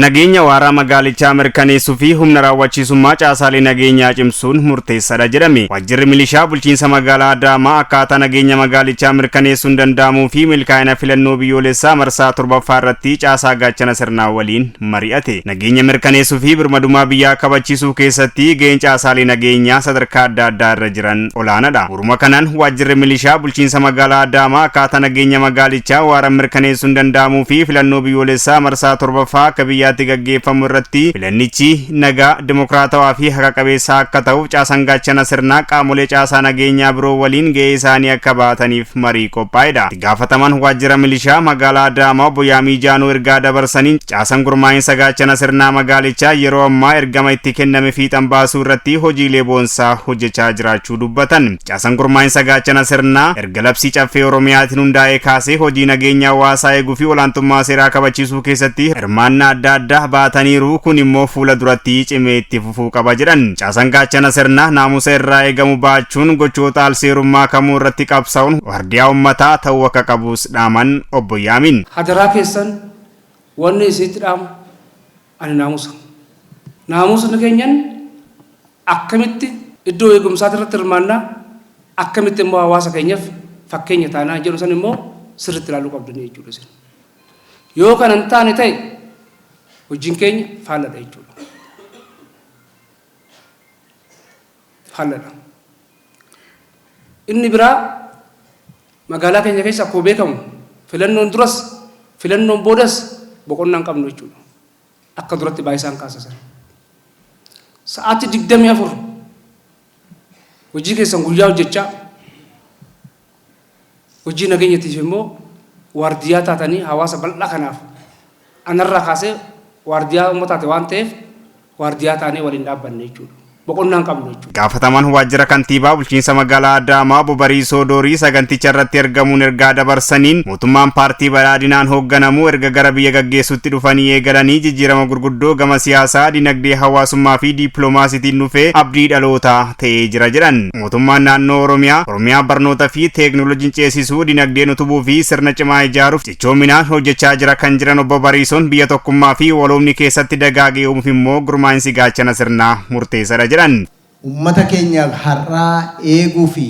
Nageenya waaraa magaalichaa mirkaneessuu fi humna raawwachiisummaa caasaalee nageenyaa cimsuun murteessaadha jedhame. Waajjirri milishaa bulchiinsa magaalaa Adaamaa akkaataa nageenya magaalichaa mirkaneessuun danda'amuu fi milkaa'ina filannoo biyyoolessaa marsaa 7ffaa irratti caasaa gaachana sirnaa waliin mari'ate. Nageenya mirkaneessuu fi birmadummaa biyyaa kabachiisuu keessatti gaheen caasaalee nageenyaa sadarkaa adda addaa irra jiran olaanaadha. Uruma kanaan waajjirri milishaa bulchiinsa magaalaa Adaamaa akkaataa nageenya magaalichaa waaraa mirkaneessuun danda'amuu fi filannoo biyyoolessaa marsaa 7ffaa akka biyyaatti gaggeeffamu irratti filannichi nagaa dimokiraatawaa fi haqa qabeessa akka ta'uuf caasaan gaachana sirnaa qaamolee caasaa nageenyaa biroo waliin gahee isaanii akka baataniif marii qophaa'edha. Itti gaafatamaan waajjira milishaa magaalaa Adaamaa obbo Yaamii Jaanoo ergaa dabarsaniin caasaan gurmaa'insa gaachana sirnaa magaalichaa yeroo ammaa ergama itti kenname fiixan baasuu irratti hojiilee boonsaa hojjechaa jiraachuu dubbatan. Caasaan gurmaa'insa gaachana sirnaa erga labsii caffee Oromiyaatiin hundaa'ee kaasee hojii nageenya hawaasaa eeguu fi olaantummaa seeraa kabachiisuu keessatti hirmaannaa adda addaa baataniiru kun immoo fuula duratti cimee itti fufuu qaba jedhan. Caasaan gaachana sirnaa naamusa irraa eegamu baachuun gochoota alseerummaa kamuu irratti qabsaa'uun waardiyaa ummataa ta'uu akka qabus dhaaman obbo Yaamiin. Hadaraa keessan wanni isitti dhaamu ani naamusa keenyan akkamitti iddoo eegumsaati irratti hirmaannaa akkamitti immoo hawaasa keenyaaf fakkeenya taanaa jedhu san immoo sirriitti ilaaluu qabdanii jechuudha. Yoo kana hin taane ta'e hojiin keenya faalladha jechuudha. Faalladha. Inni biraa magaalaa keenya keessa akkuma beekamu filannoon duras filannoon boodas boqonnaa hin qabnu jechuudha. Akka duratti baay'isaan kaasisan. Sa'aatii 24 hojii keessan guyyaa hojjechaa hojii nageenyatiif immoo waardiyaa taatanii hawaasa bal'aa kanaaf anarraa kaasee waardiyaa ummataati waan ta'eef waardiyaa taanee waliin dhaabbanne jechuudha. Boqonnaan qabnu jechuudha. Gaafatamaan waajjira kantiibaa bulchiinsa magaalaa Adaamaa obbo Bariisoo Doorii saganticha irratti argamuun ergaa dabarsaniin mootummaan paartii badhaadhinaan hoogganamu erga gara biyya gaggeessutti dhufanii eegalanii jijjiirama gurguddoo gama siyaasaa, dinagdee, hawaasummaa fi dippiloomaasiitiin dhufee abdii dhalootaa ta'ee jira jedhan. Mootummaan naannoo Oromiyaa barnoota fi teeknooloojiin ceesisuu, dinagdeen utubuu fi sirna cimaa ijaaruuf cichoominaan hojjechaa jira kan jiran obbo Bariisoon biyya tokkummaa fi waloomni keessatti dagaagee uumuuf immoo gurmaa'insi gaachana sirnaa murteessaadha. Ummata keenya har'aa eeguu fi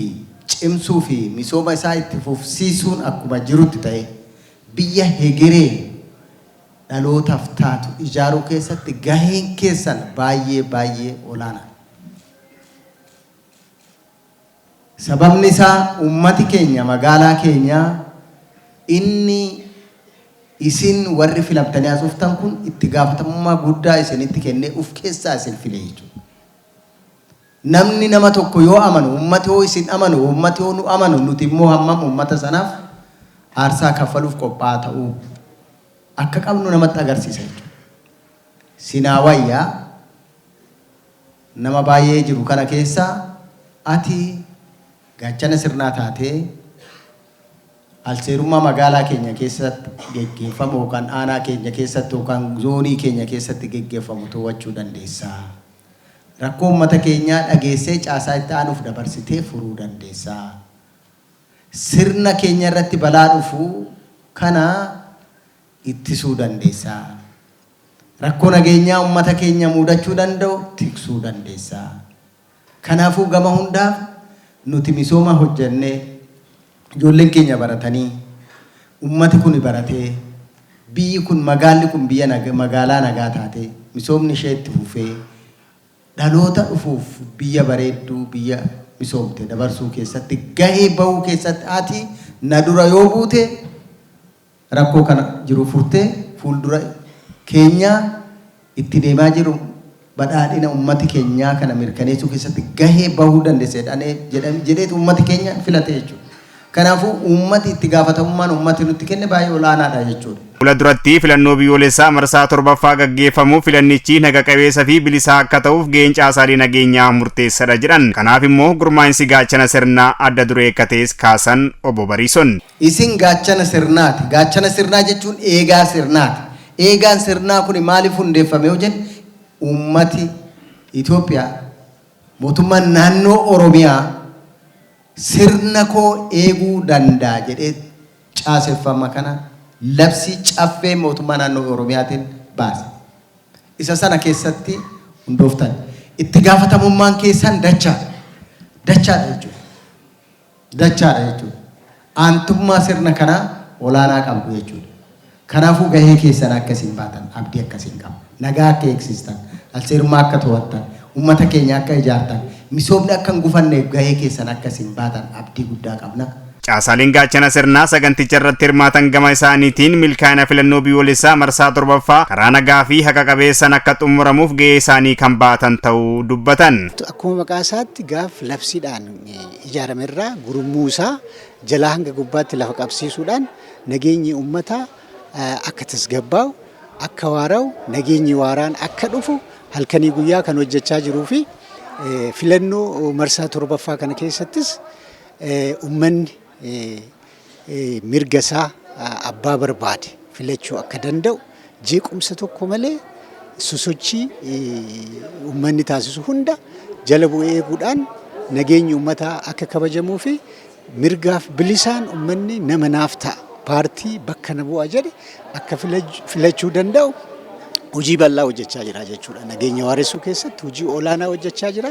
cimsuu fi misooma isaa itti fufsiisuun akkuma jirutti ta'e biyya hegeree dhalootaaf taatu ijaaruu keessatti gaheen keessan baay'ee olaana. Sababni isaa ummati keenya magaalaa keenya inni isin warri filamtanii asuftan kun itti gaafatamummaa guddaa isinitti kennee uf keessaa isin file jechuudha. Namni nama tokko yoo amanu ummati yoo isin amanu ummati yoo nu amanu nuti immoo hammam ummata sanaaf aarsaa kaffaluuf qophaa'aa ta'uu akka qabnu namatti agarsiisa jechuudha. Sinaa wayyaa nama baay'ee jiru kana keessa ati gaachana sirnaa taatee alseerummaa magaalaa keenya keessatti geggeeffamu yookaan aanaa keenya keessatti yookaan zoonii keenya keessatti geggeeffamu to'achuu dandeessa. Rakkoo ummata keenyaa dhageessee caasaa itti aanuuf dabarsitee furuu dandeessa. Sirna keenya irratti balaa dhufu kana ittisuu dandeessa. Rakkoo nageenyaa ummata keenya mudachuu danda'u tiksuu dandeessa. Kanaafuu gama hundaaf nuti misooma hojjennee ijoolleen keenya baratanii ummati kun baratee biyyi kun magaalli kun magaalaa nagaa taate misoomni ishee itti fufee dhaloota dhufuuf biyya bareedduu biyya misoomte dabarsuu keessatti gahee bahuu keessatti ati na dura yoo buute rakkoo kana jiru furtee fuuldura keenya itti deemaa jiru badhaadhina ummati keenyaa kana mirkaneessuu keessatti gahee bahuu dandeessedha jedheetu ummati keenya filate jechuudha. Kanaafuu ummati itti gaafatamummaan ummati nutti kenne baay'ee olaanaadha jechuudha. Fuula duratti filannoo biyyoolessaa marsaa 7ffaa gaggeeffamu filannichi naga qabeessa fi bilisaa akka ta'uuf gaheen caasaalee nageenyaa murteessaadha jedhan. Kanaaf immoo gurmaa'insi gaachana sirnaa adda duree akka ta'es kaasan obbo Bariisoon. Isin gaachana sirnaati. Gaachana sirnaa jechuun eegaa sirnaati. Eegaan sirnaa kun maaliif hundeeffame yoo jenne ummati Itoophiyaa mootummaan naannoo Oromiyaa sirna koo eeguu danda'a jedhee caaseffama kana labsii caffee mootummaa naannoo Oromiyaatiin baase. isa sana keessatti hundooftan. Itti gaafatamummaan keessan dachaadha. Dachaadha jechuudha. Dachaadha jechuudha. Aantummaa sirna kanaa olaanaa qabdu jechuudha. Kanaafuu gahee keessan akkasiin baatan abdii akkasiin qaba. Nagaa akka eegsistan, alseerummaa akka to'attan, uummata keenya akka ijaartan, misoomni akka hin gufanneef gahee keessan akkasiin baatan abdii guddaa qabna. Caasaaleen gaachana sirnaa saganticha irratti hirmaatan gama isaaniitiin milkaa'ina filannoo biyyoolessaa marsaa 7ffaa karaa nagaa fi haqa qabeessaan akka xumuramuuf gahee isaanii kan baatan ta'uu dubbatan. Akkuma maqaa isaatti gaaf labsiidhaan ijaaramerraa gurmuusaa jalaa hanga gubbaatti lafa qabsiisuudhaan nageenyi uummataa akka tasgabbaa'u, akka waara'u, nageenyi waaraan akka dhufu halkanii guyyaa kan hojjechaa jiruu fi filannoo marsaa 7ffaa kana keessattis uummanni mirga isaa abbaa barbaade filachuu akka danda'u jeequmsa tokko malee sosochii uummanni taasisu hunda jala bu'ee eeguudhaan nageenyi uummataa akka kabajamuu fi mirgaaf bilisaan uummanni nama naaf ta'a paartii bakka na bu'a jedhe akka filachuu danda'u hojii bal'aa hojjechaa jira jechuudha. Nageenya waaressuu keessatti hojii olaanaa hojjechaa jira.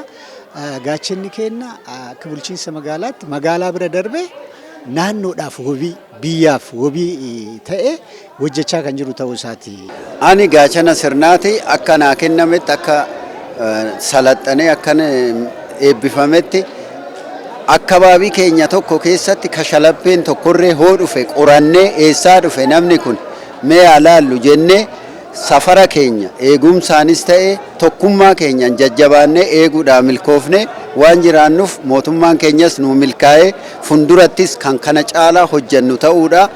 Gaachanni keenya akka bulchiinsa magaalaatti magaalaa bira darbee naannoodhaaf wabii biyyaaf wabii ta'ee hojjechaa kan jiru ta'uu isaati. Ani gaachana sirnaati akka naa kennametti akka salaxanee akka eebbifametti akkabaabii keenya tokko keessatti kashalapheen tokkorree hoo dhufe qorannee eessaa dhufe namni kun mee alaallu jennee safara keenya eegumsaanis ta'e tokkummaa keenyaan jajjabaannee eeguudhaan milkoofne waan jiraannuuf mootummaan keenyas nu milkaa'ee fundurattis kan kana caalaa hojjennu ta'uudha.